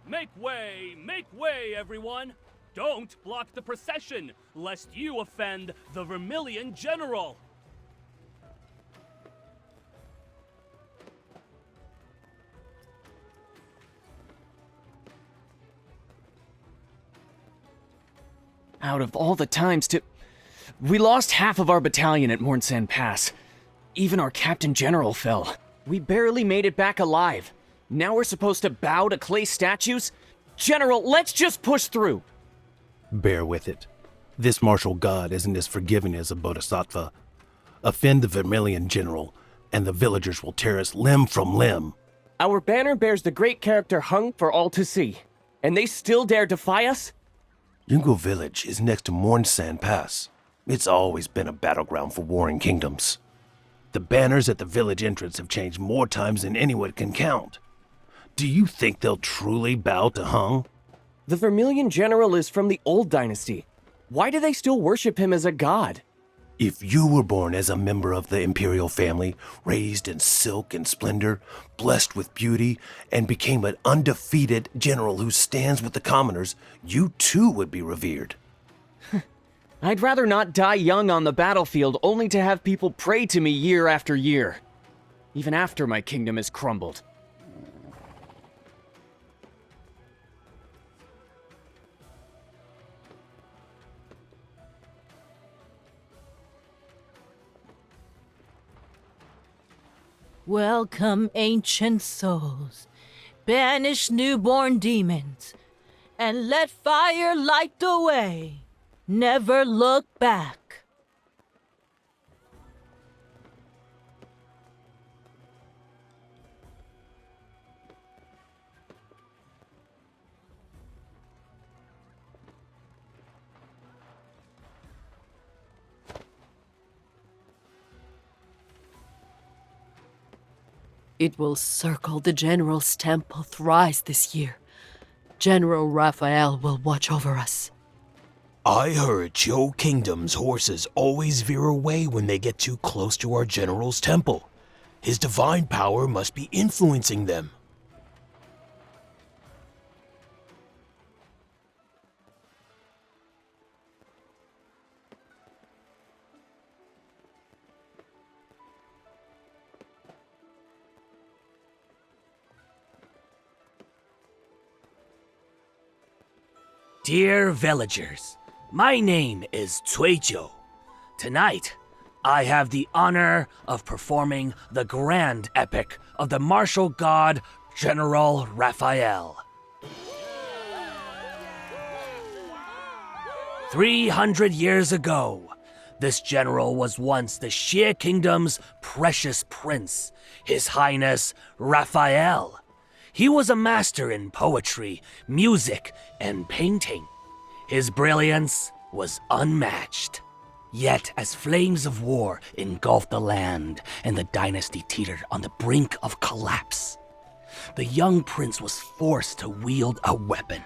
Make way, everyone! Don't block the procession, lest you offend the Vermillion General! Out of all the times to... We lost half of our battalion at Mornsan Pass. Even our Captain General fell. We barely made it back alive. Now we're supposed to bow to clay statues? General, let's just push through! Bear with it. This martial god isn't as forgiving as a bodhisattva. Offend the Vermillion General, and the villagers will tear us limb from limb. Our banner bears the great character hung for all to see. And they still dare defy us? Yungo Village is next to Mornsan Pass. It's always been a battleground for warring kingdoms. The banners at the village entrance have changed more times than anyone can count. Do you think they'll truly bow to Hung? The Vermillion General is from the old dynasty. Why do they still worship him as a god? If you were born as a member of the imperial family, raised in silk and splendor, blessed with beauty, and became an undefeated general who stands with the commoners, you too would be revered. I'd rather not die young on the battlefield only to have people pray to me year after year. Even after my kingdom has crumbled. Welcome, ancient souls. Banish newborn demons, and let fire light the way. Never look back. It will circle the General's temple thrice this year. General Rafayel will watch over us. I heard Joe Kingdom's horses always veer away when they get too close to our General's temple. His divine power must be influencing them. Dear villagers, my name is Cuijo. Tonight, I have the honor of performing the grand epic of the martial god General Rafayel. 300 years ago, this general was once the Xie Kingdom's precious prince, His Highness Rafayel. He was a master in poetry, music, and painting. His brilliance was unmatched. Yet, as flames of war engulfed the land and the dynasty teetered on the brink of collapse, the young prince was forced to wield a weapon.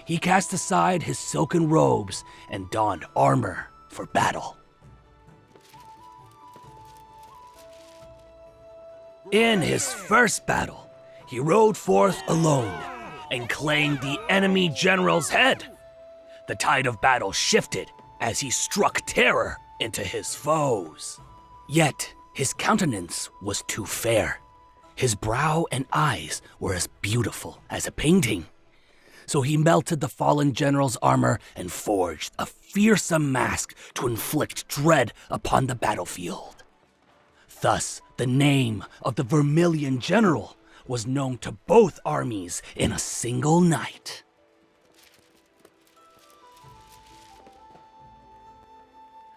He cast aside his silken robes and donned armor for battle. In his first battle, he rode forth alone and claimed the enemy general's head. The tide of battle shifted as he struck terror into his foes. Yet his countenance was too fair. His brow and eyes were as beautiful as a painting. So he melted the fallen general's armor and forged a fearsome mask to inflict dread upon the battlefield. Thus, the name of the Vermillion General was known to both armies in a single night.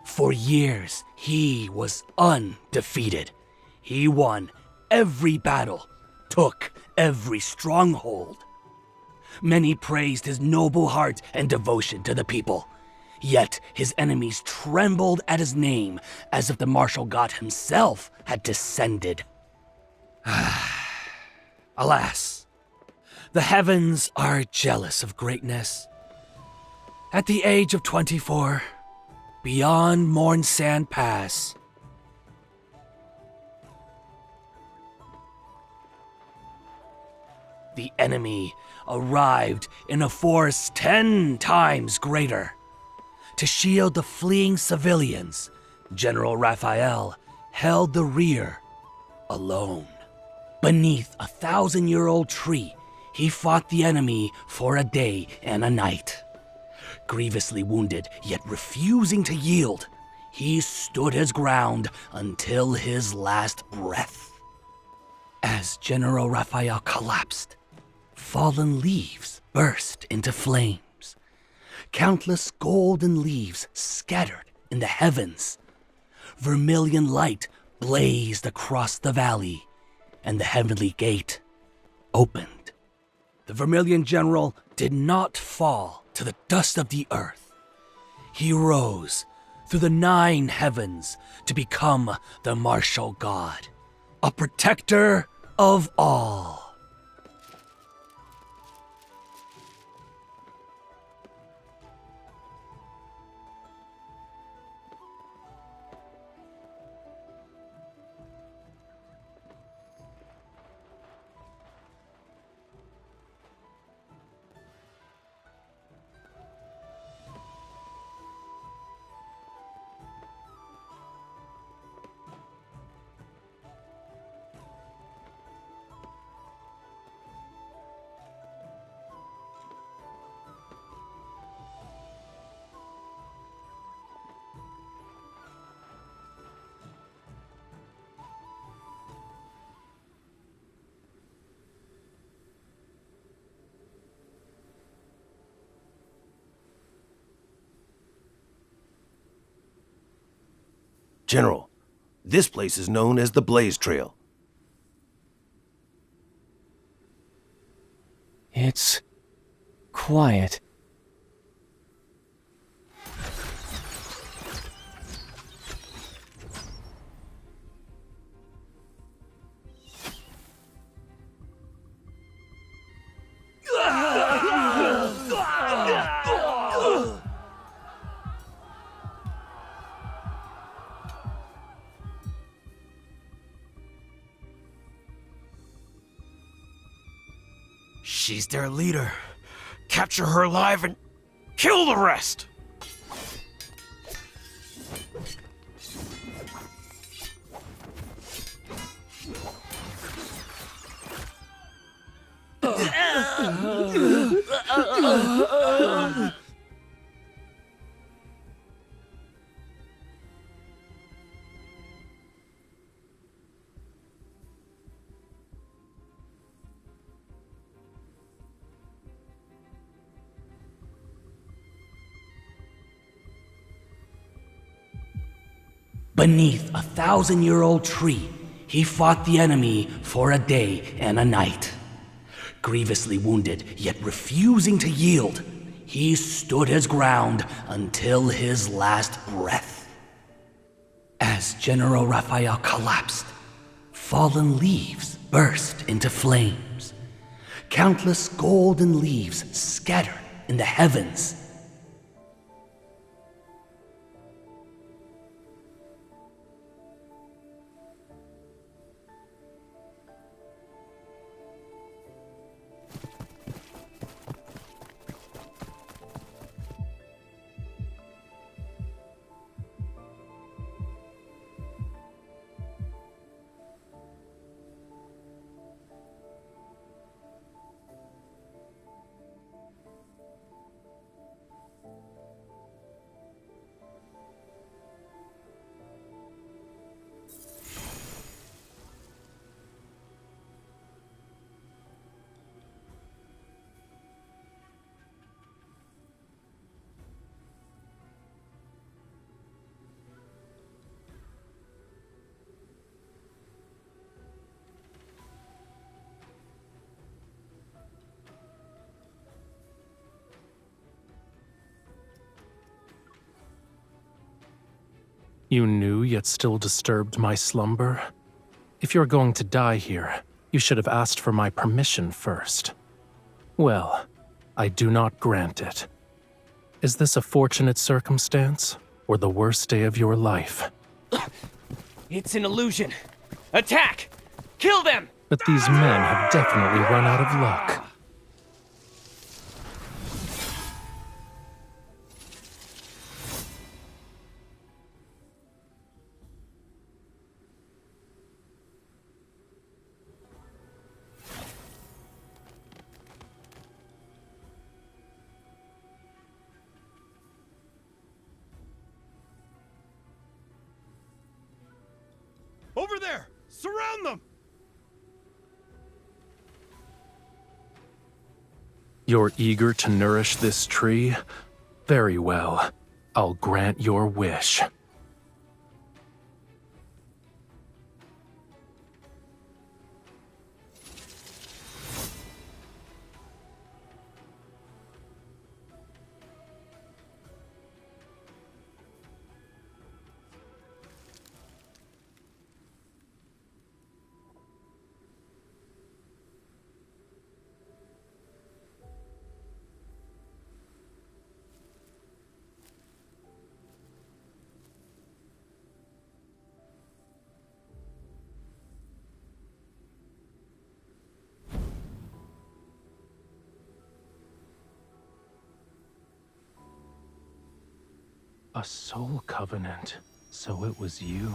For years, he was undefeated. He won every battle, took every stronghold. Many praised his noble heart and devotion to the people. Yet his enemies trembled at his name as if the martial god himself had descended. Alas, the heavens are jealous of greatness. At the age of 24, beyond Mornsan Pass, the enemy arrived in a force 10 times greater. To shield the fleeing civilians, General Rafayel held the rear alone. Beneath a 1,000-year-old tree, he fought the enemy for a day and a night. Grievously wounded, yet refusing to yield, he stood his ground until his last breath. As General Rafayel collapsed, fallen leaves burst into flames. Countless golden leaves scattered in the heavens. Vermillion light blazed across the valley, and the heavenly gate opened. The Vermillion general did not fall to the dust of the earth. He rose through the 9 heavens to become the martial god, a protector of all. General, this place is known as the Blaze Trail. It's quiet. She's their leader. Capture her alive and kill the rest! Beneath a 1,000-year-old tree, he fought the enemy for a day and a night. Grievously wounded, yet refusing to yield, he stood his ground until his last breath. As General Rafayel collapsed, fallen leaves burst into flames. Countless golden leaves scattered in the heavens. You knew yet still disturbed my slumber? If you're going to die here, you should have asked for my permission first. Well, I do not grant it. Is this a fortunate circumstance, or the worst day of your life? It's an illusion. Attack! Kill them! but these men have definitely run out of luck. Over there! Surround them! You're eager to nourish this tree? Very well. I'll grant your wish. A soul covenant. So it was you.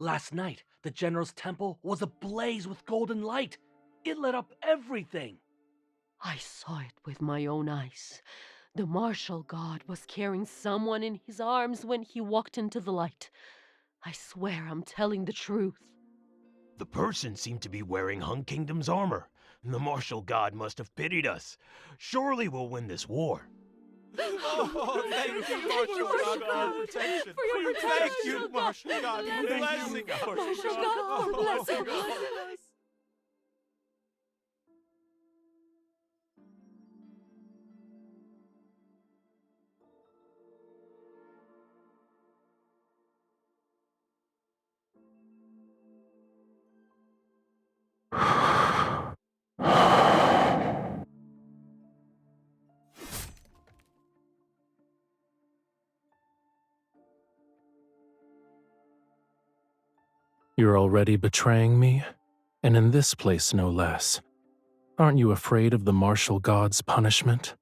Last night, the general's temple was ablaze with golden light. It lit up everything. I saw it with my own eyes. The martial god was carrying someone in his arms when he walked into the light. I swear I'm telling the truth. The person seemed to be wearing Hun Kingdom's armor. The martial god must have pitied us. Surely we'll win this war. Oh, thank you, Martial God, for your protection. For your protection. Thank you, Martial God, for blessing us. Martial God, for blessing us. You're already betraying me? And in this place no less. Aren't you afraid of the martial god's punishment?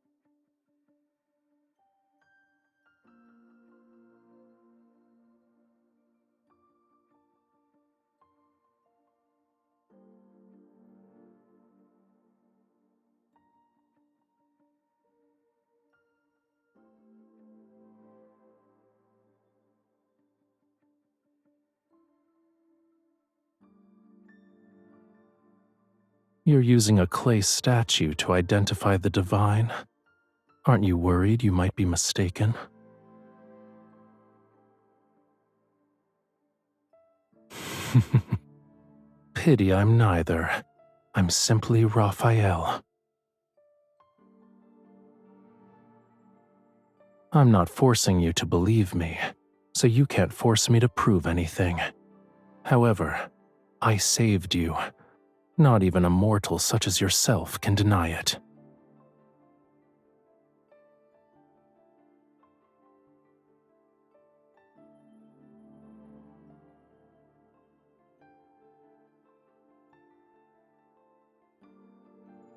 You're using a clay statue to identify the divine. Aren't you worried you might be mistaken? Pity I'm neither. I'm simply Raphael. I'm not forcing you to believe me, so you can't force me to prove anything. However, I saved you. Not even a mortal such as yourself can deny it.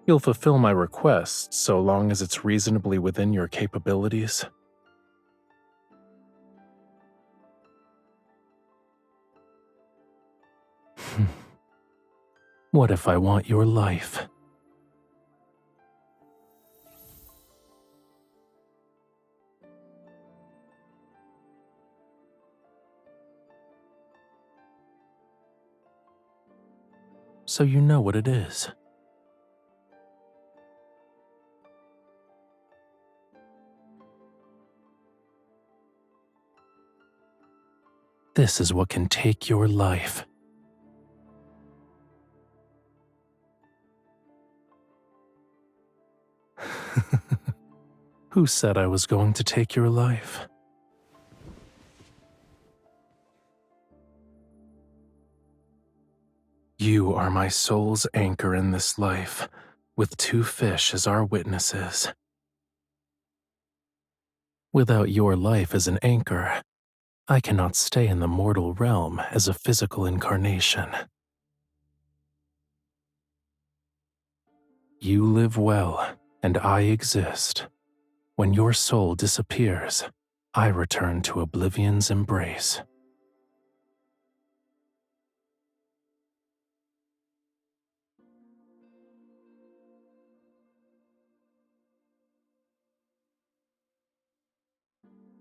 You'll fulfill my request so long as it's reasonably within your capabilities. What if I want your life? So you know what it is. This is what can take your life. Who said I was going to take your life? You are my soul's anchor in this life, with 2 fish as our witnesses. Without your life as an anchor, I cannot stay in the mortal realm as a physical incarnation. You live well, and I exist. When your soul disappears, I return to oblivion's embrace.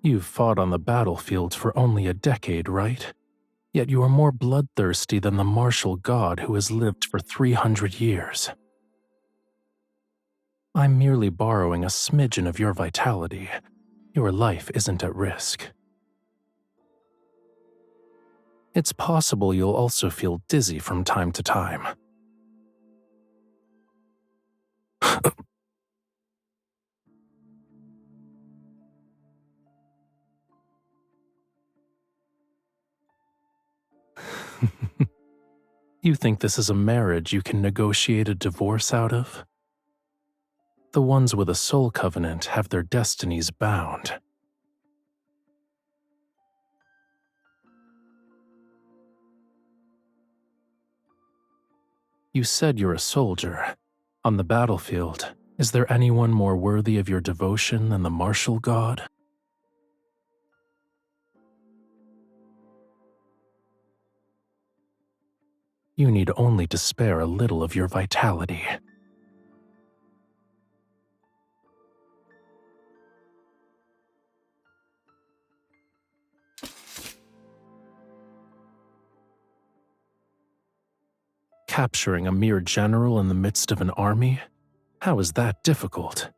You've fought on the battlefield for only a decade, right? Yet you are more bloodthirsty than the martial god who has lived for 300 years. I'm merely borrowing a smidgen of your vitality. Your life isn't at risk. It's possible you'll also feel dizzy from time to time. You think this is a marriage you can negotiate a divorce out of? The ones with a soul covenant have their destinies bound. You said you're a soldier. On the battlefield, is there anyone more worthy of your devotion than the martial god? You need only to spare a little of your vitality. Capturing a mere general in the midst of an army? How is that difficult?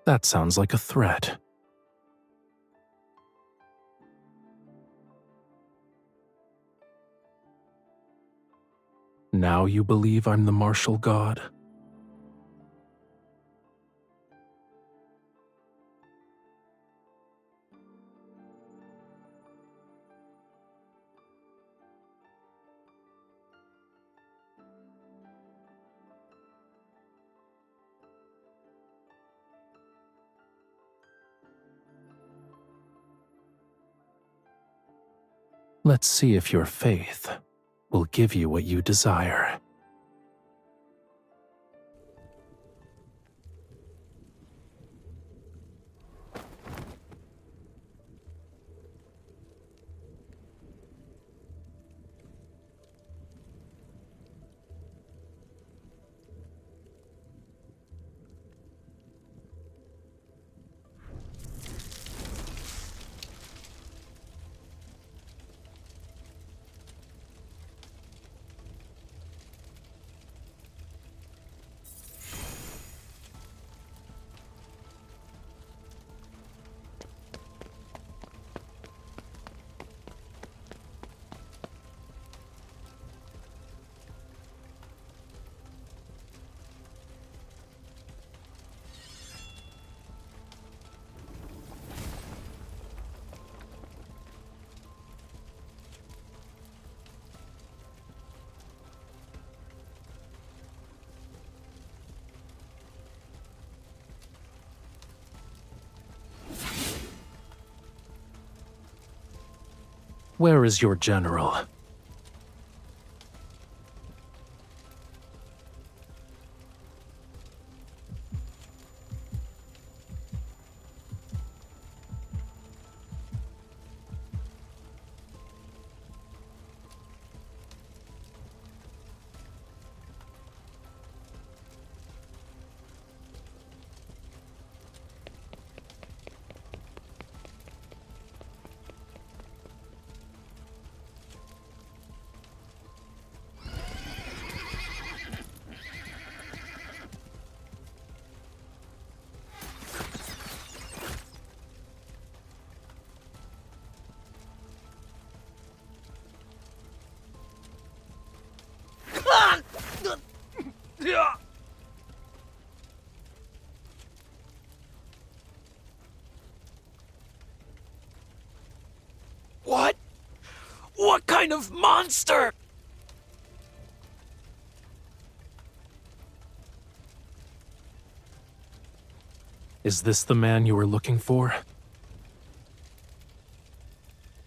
That sounds like a threat. Now you believe I'm the martial god? Let's see if your faith will give you what you desire. Where is your general? kind of monster? Is this the man you were looking for?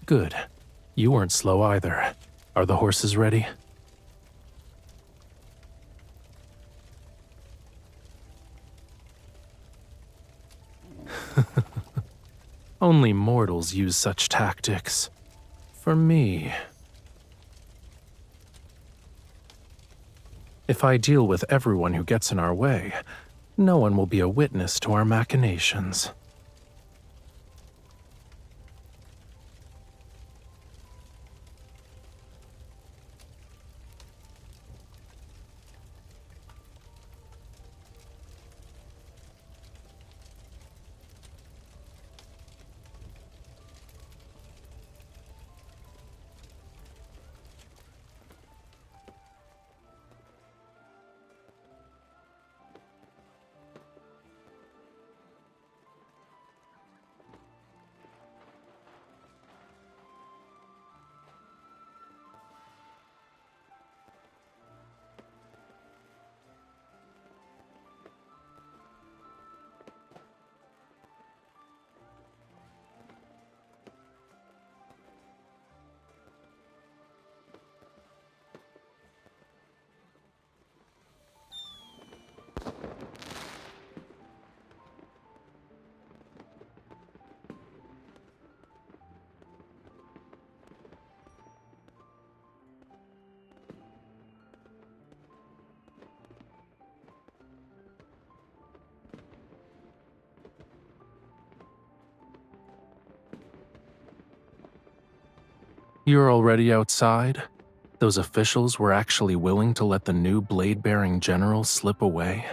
Good. You weren't slow either. Are the horses ready? Only mortals use such tactics. For me... If I deal with everyone who gets in our way, no one will be a witness to our machinations. You're already outside? Those officials were actually willing to let the new blade-bearing general slip away?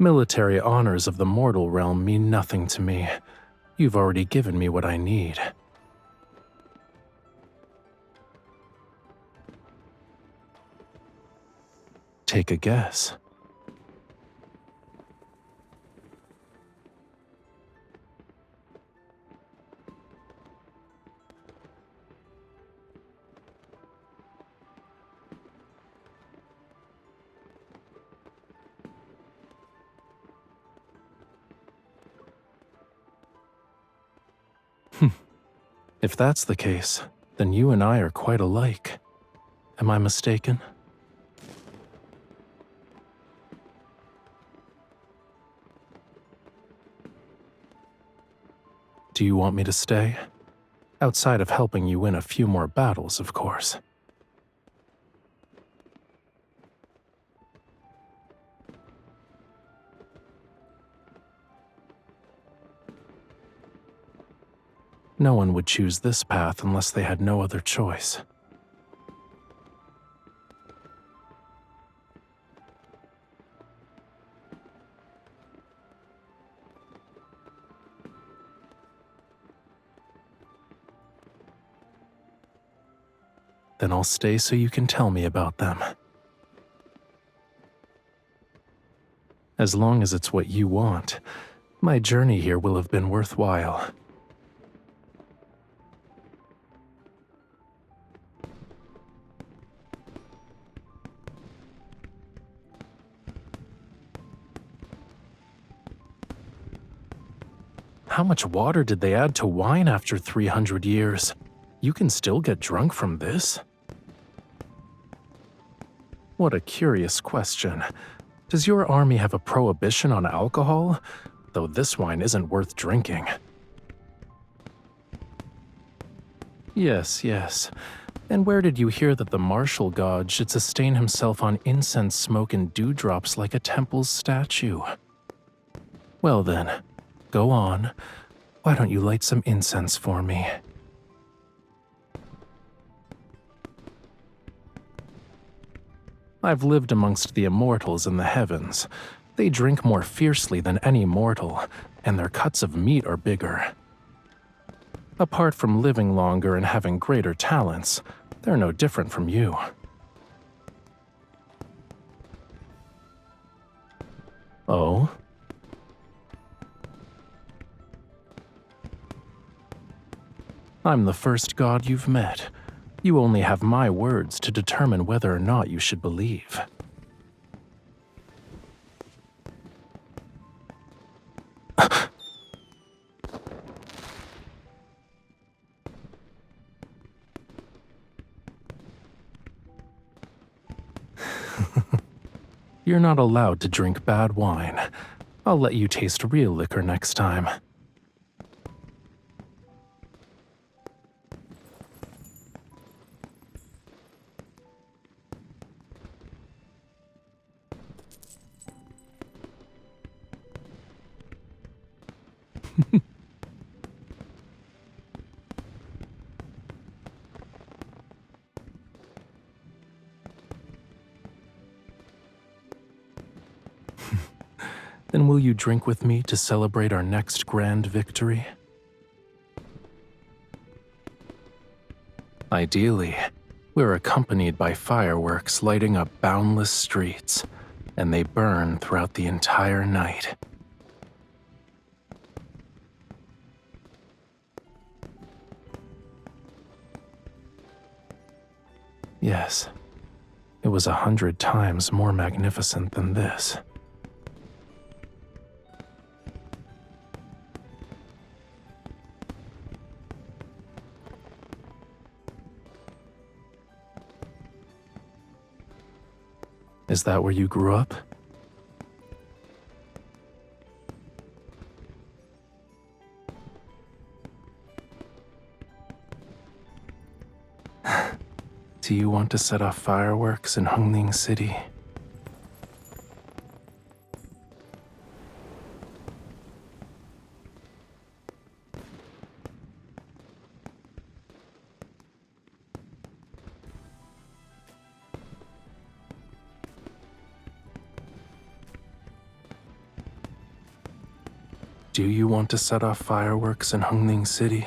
Military honors of the mortal realm mean nothing to me. You've already given me what I need. Take a guess. If that's the case, then you and I are quite alike. Am I mistaken? Do you want me to stay? Outside of helping you win a few more battles, of course. No one would choose this path unless they had no other choice. Then I'll stay so you can tell me about them. As long as it's what you want, my journey here will have been worthwhile. How much water did they add to wine after 300 years? You can still get drunk from this? What a curious question. Does your army have a prohibition on alcohol? Though this wine isn't worth drinking. Yes, yes. And where did you hear that the martial god should sustain himself on incense smoke and dewdrops like a temple's statue? Well then, go on. Why don't you light some incense for me? I've lived amongst the immortals in the heavens. They drink more fiercely than any mortal, and their cuts of meat are bigger. Apart from living longer and having greater talents, they're no different from you. Oh? I'm the first god you've met. You only have my words to determine whether or not you should believe. You're not allowed to drink bad wine. I'll let you taste real liquor next time. Then will you drink with me to celebrate our next grand victory? Ideally, we're accompanied by fireworks lighting up boundless streets, and they burn throughout the entire night. Yes, it was 100 times more magnificent than this. Is that where you grew up? Do you want to set off fireworks in Hungling City? Do you want to set off fireworks in Hungling City?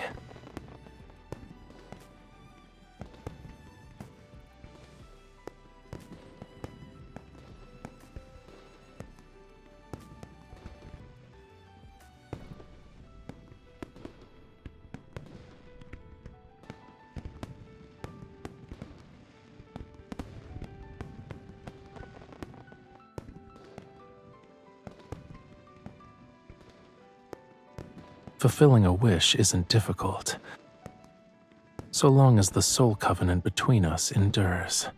Fulfilling a wish isn't difficult, so long as the soul covenant between us endures.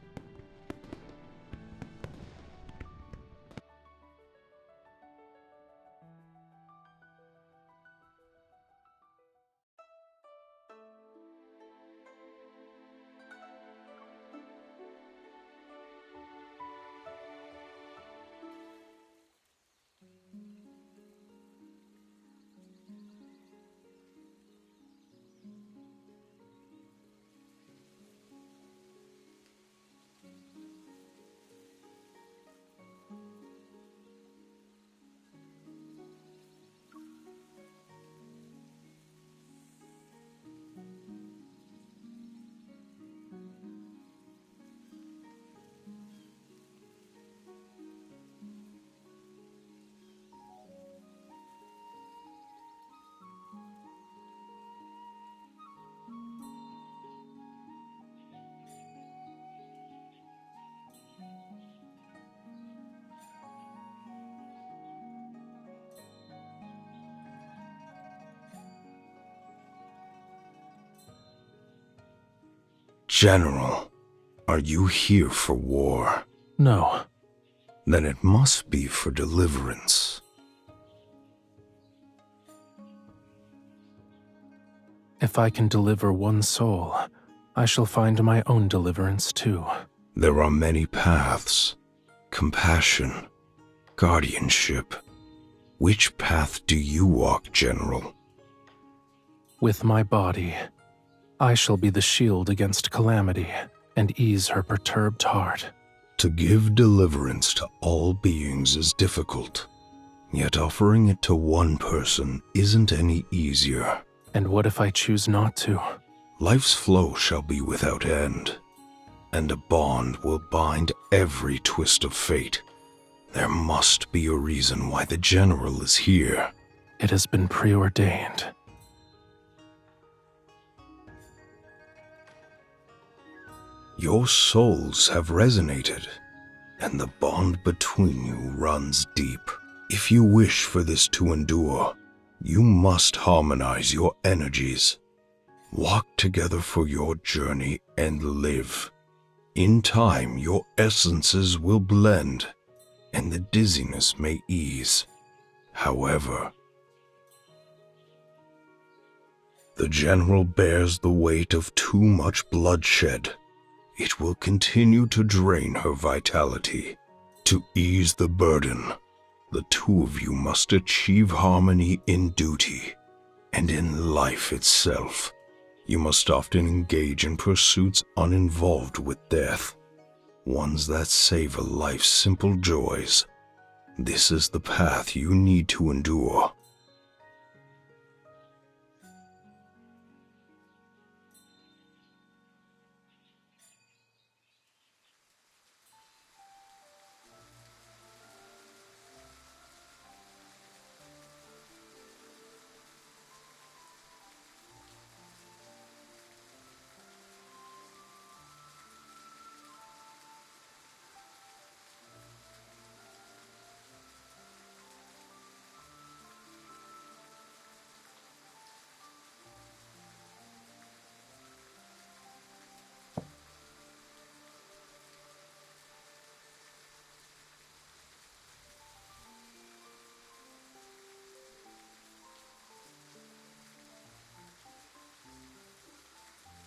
General, are you here for war? No. Then it must be for deliverance. If I can deliver one soul, I shall find my own deliverance too. There are many paths. Compassion, guardianship, Which path do you walk, General? With my body, I shall be the shield against calamity and ease her perturbed heart. To give deliverance to all beings is difficult, yet offering it to one person isn't any easier. And what if I choose not to? Life's flow shall be without end, and a bond will bind every twist of fate. There must be a reason why the General is here. It has been preordained. Your souls have resonated, and the bond between you runs deep. If you wish for this to endure, you must harmonize your energies. Walk together for your journey and live. In time, your essences will blend, and the dizziness may ease. However, the General bears the weight of too much bloodshed. It will continue to drain her vitality. To ease the burden, the two of you must achieve harmony in duty and in life itself. You must often engage in pursuits uninvolved with death, ones that savor life's simple joys. This is the path you need to endure.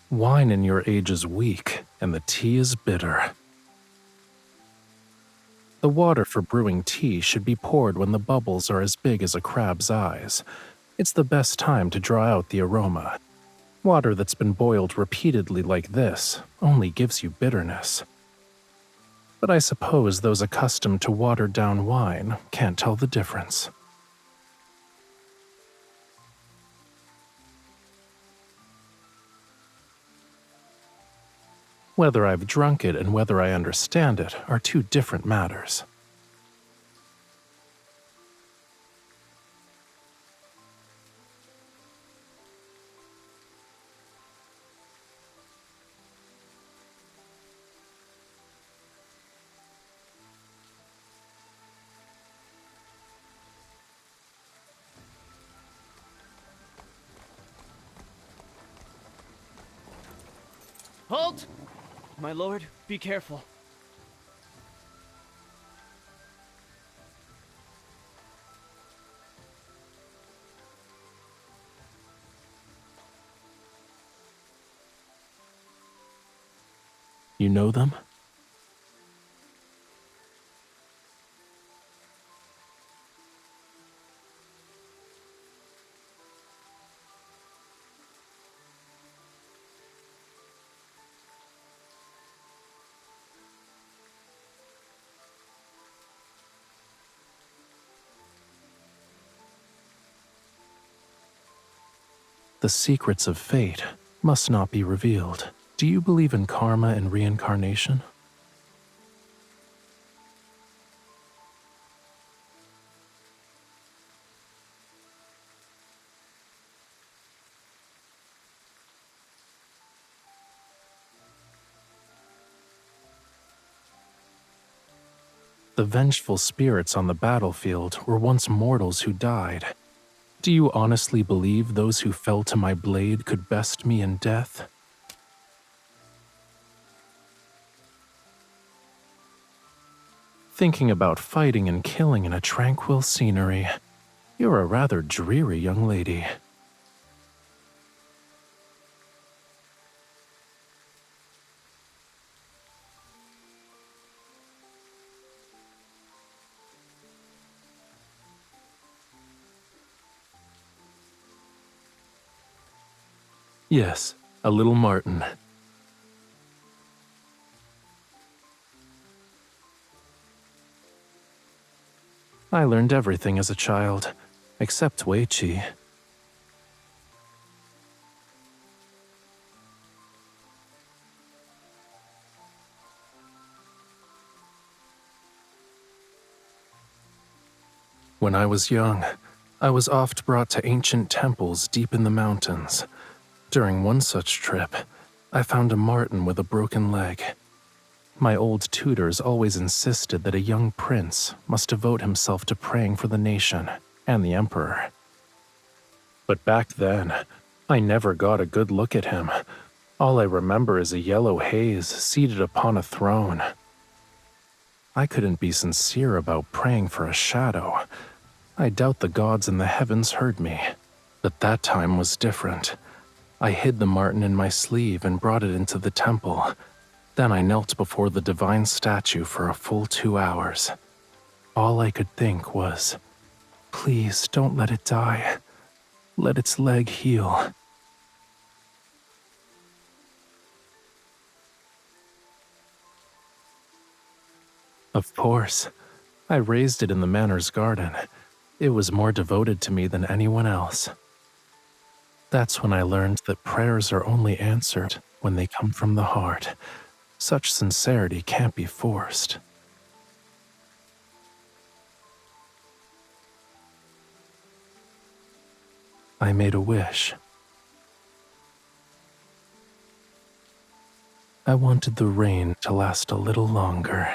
Wine in your age is weak, and the tea is bitter. The water for brewing tea should be poured when the bubbles are as big as a crab's eyes. It's the best time to draw out the aroma. Water that's been boiled repeatedly like this only gives you bitterness. But I suppose those accustomed to watered-down wine can't tell the difference. Whether I've drunk it and whether I understand it are two different matters. Halt! My lord, be careful. You know them? The secrets of fate must not be revealed. Do you believe in karma and reincarnation? The vengeful spirits on the battlefield were once mortals who died. Do you honestly believe those who fell to my blade could best me in death? Thinking about fighting and killing in a tranquil scenery. You're a rather dreary young lady. Yes, a little marten. I learned everything as a child, except Wei Qi. When I was young, I was oft brought to ancient temples deep in the mountains. During one such trip, I found a marten with a broken leg. My old tutors always insisted that a young prince must devote himself to praying for the nation and the emperor. But back then, I never got a good look at him. All I remember is a yellow haze seated upon a throne. I couldn't be sincere about praying for a shadow. I doubt the gods in the heavens heard me. But that time was different. I hid the marten in my sleeve and brought it into the temple. Then I knelt before the divine statue for a full 2 hours. All I could think was, please don't let it die. Let its leg heal. Of course, I raised it in the manor's garden. It was more devoted to me than anyone else. That's when I learned that prayers are only answered when they come from the heart. Such sincerity can't be forced. I made a wish. I wanted the rain to last a little longer.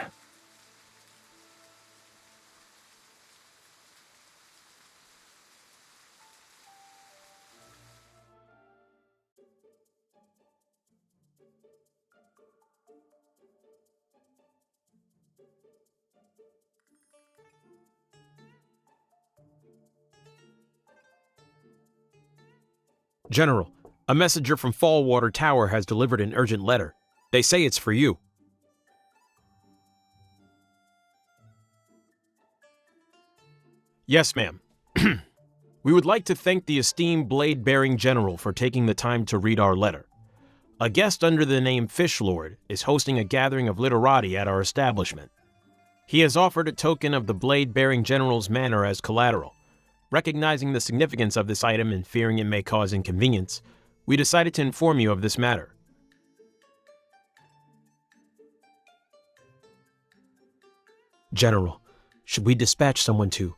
General, a messenger from Fallwater Tower has delivered an urgent letter. They say it's for you. Yes, ma'am. We would like to thank the esteemed blade-bearing general for taking the time to read our letter. A guest under the name Fishlord is hosting a gathering of literati at our establishment. He has offered a token of the blade-bearing general's manor as collateral. Recognizing the significance of this item and fearing it may cause inconvenience, we decided to inform you of this matter. General, should we dispatch someone to...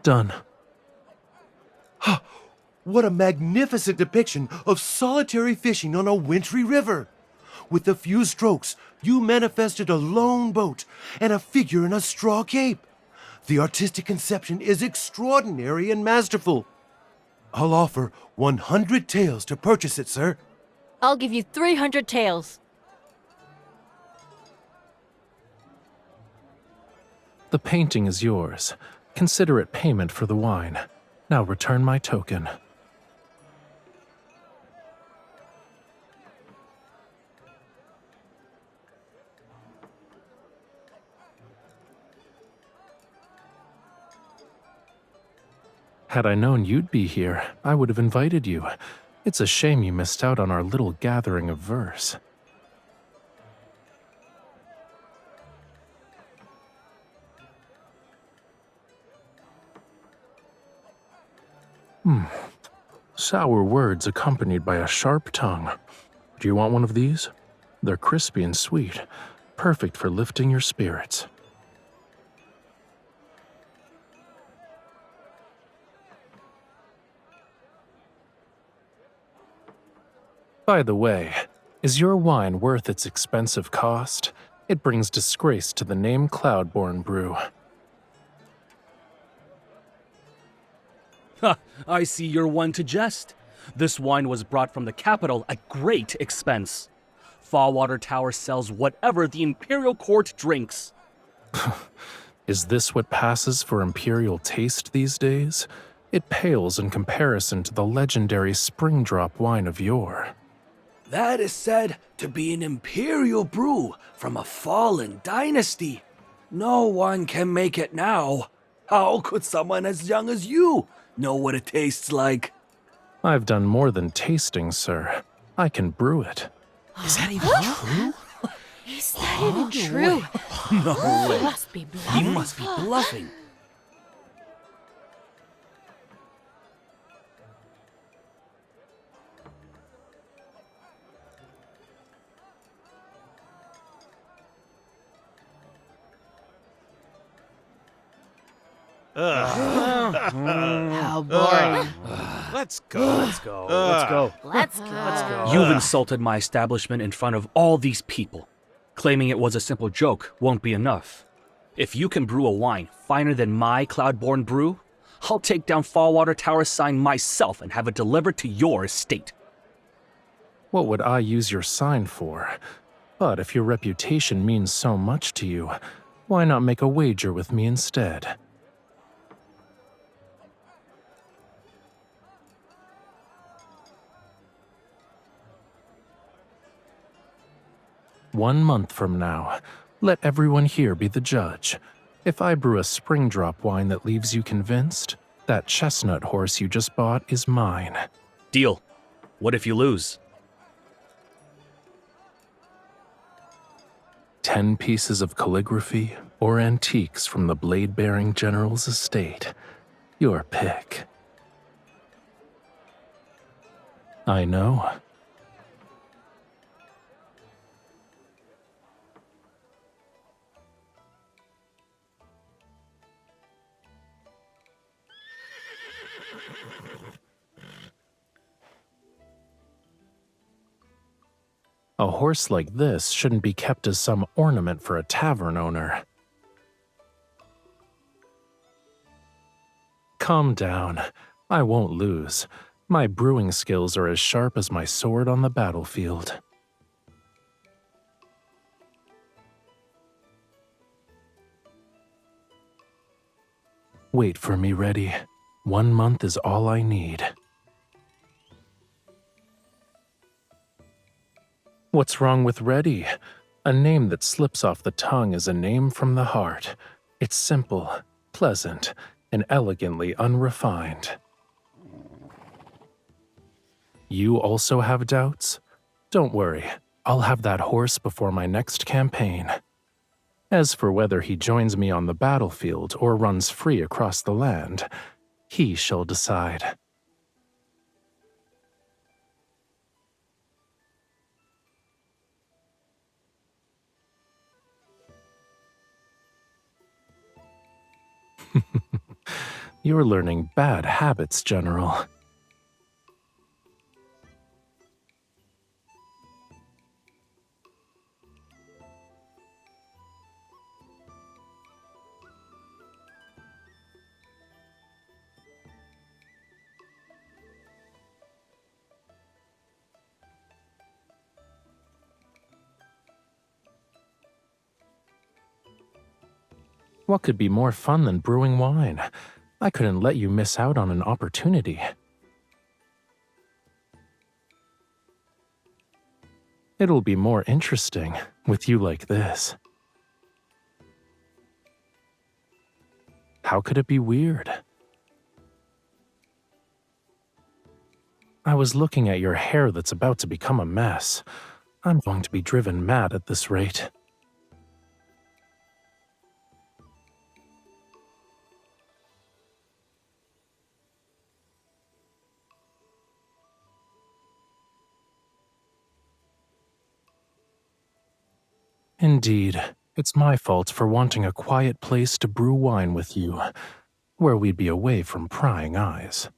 Done. What a magnificent depiction of solitary fishing on a wintry river! With a few strokes, you manifested a lone boat and a figure in a straw cape. The artistic conception is extraordinary and masterful. I'll offer 100 taels to purchase it, sir. I'll give you 300 taels. The painting is yours. Consider it payment for the wine. Now return my token. Had I known you'd be here, I would have invited you. It's a shame you missed out on our little gathering of verse. Sour words accompanied by a sharp tongue. Do you want one of these? They're crispy and sweet, perfect for lifting your spirits. By the way, is your wine worth its expensive cost? It brings disgrace to the name Cloudborn Brew. I see you're one to jest. This wine was brought from the capital at great expense. Fallwater Tower sells whatever the Imperial Court drinks. Is this what passes for imperial taste these days? It pales in comparison to the legendary Springdrop wine of yore. That is said to be an imperial brew from a fallen dynasty. No one can make it now. How could someone as young as you know what it tastes like? I've done more than tasting, sir. I can brew it. Is that even true? Is that even true? No way. He must be He bluffing. must be bluffing. How boring. Let's go. Let's go. Let's go. Let's go. You've insulted my establishment in front of all these people. Claiming it was a simple joke won't be enough. If you can brew a wine finer than my Cloudborn brew, I'll take down Fallwater Tower's sign myself and have it delivered to your estate. What would I use your sign for? But if your reputation means so much to you, why not make a wager with me instead? One month from now, let everyone here be the judge. If I brew a Springdrop wine that leaves you convinced, that chestnut horse you just bought is mine. Deal. What if you lose? 10 pieces of calligraphy or antiques from the blade-bearing general's estate. Your pick. I know. A horse like this shouldn't be kept as some ornament for a tavern owner. Calm down. I won't lose. My brewing skills are as sharp as my sword on the battlefield. Wait for me, ready. 1 month is all I need. What's wrong with ready? A name that slips off the tongue is a name from the heart. It's simple, pleasant, and elegantly unrefined. You also have doubts? Don't worry, I'll have that horse before my next campaign. As for whether he joins me on the battlefield or runs free across the land, he shall decide. You're learning bad habits, General. What could be more fun than brewing wine? I couldn't let you miss out on an opportunity. It'll be more interesting with you like this. How could it be weird? I was looking at your hair that's about to become a mess. I'm going to be driven mad at this rate. Indeed, it's my fault for wanting a quiet place to brew wine with you, where we'd be away from prying eyes.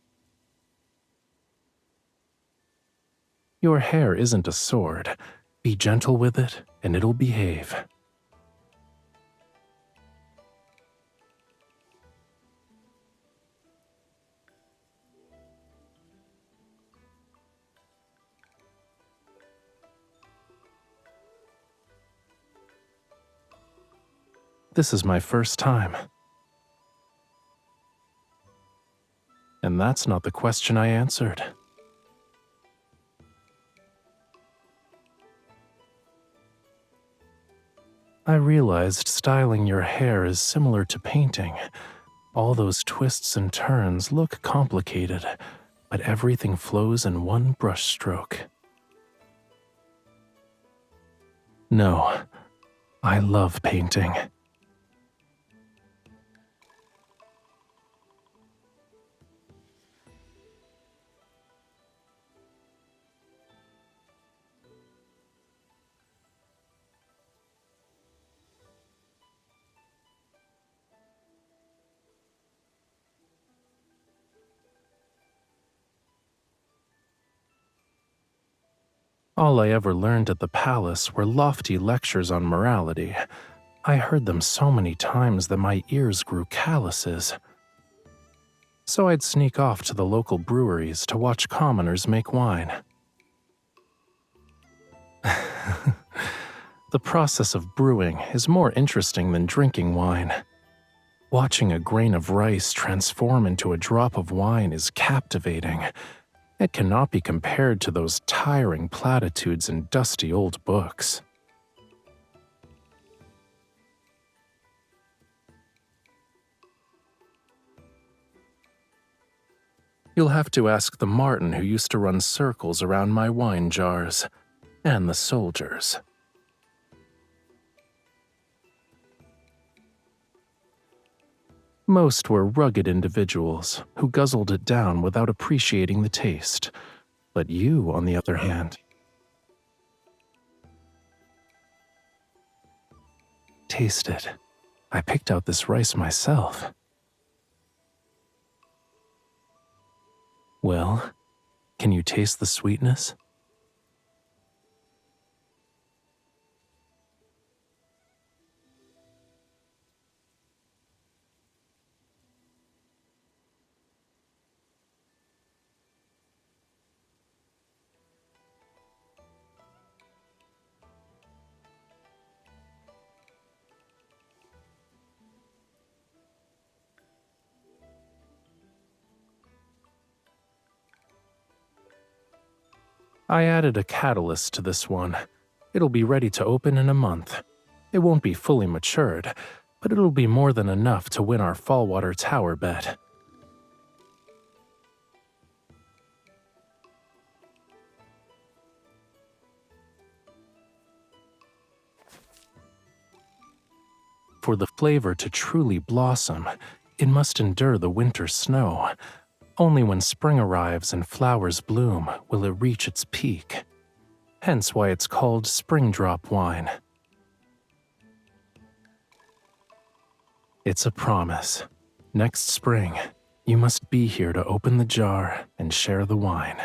Your hair isn't a sword. Be gentle with it, and it'll behave. This is my first time. And that's not the question I answered. I realized styling your hair is similar to painting. All those twists and turns look complicated, but everything flows in one brushstroke. No, I love painting. All I ever learned at the palace were lofty lectures on morality. I heard them so many times that my ears grew calluses. So I'd sneak off to the local breweries to watch commoners make wine. The process of brewing is more interesting than drinking wine. Watching a grain of rice transform into a drop of wine is captivating. It cannot be compared to those tiring platitudes in dusty old books. You'll have to ask the Martin who used to run circles around my wine jars, and the soldiers. Most were rugged individuals who guzzled it down without appreciating the taste. But you, on the other hand, taste it. I picked out this rice myself. Well, can you taste the sweetness? I added a catalyst to this one. It'll be ready to open in a month. It won't be fully matured, but it'll be more than enough to win our Fallwater Tower bet. For the flavor to truly blossom, it must endure the winter snow. Only when spring arrives and flowers bloom will it reach its peak. Hence why it's called spring drop wine. It's a promise. Next spring, you must be here to open the jar and share the wine.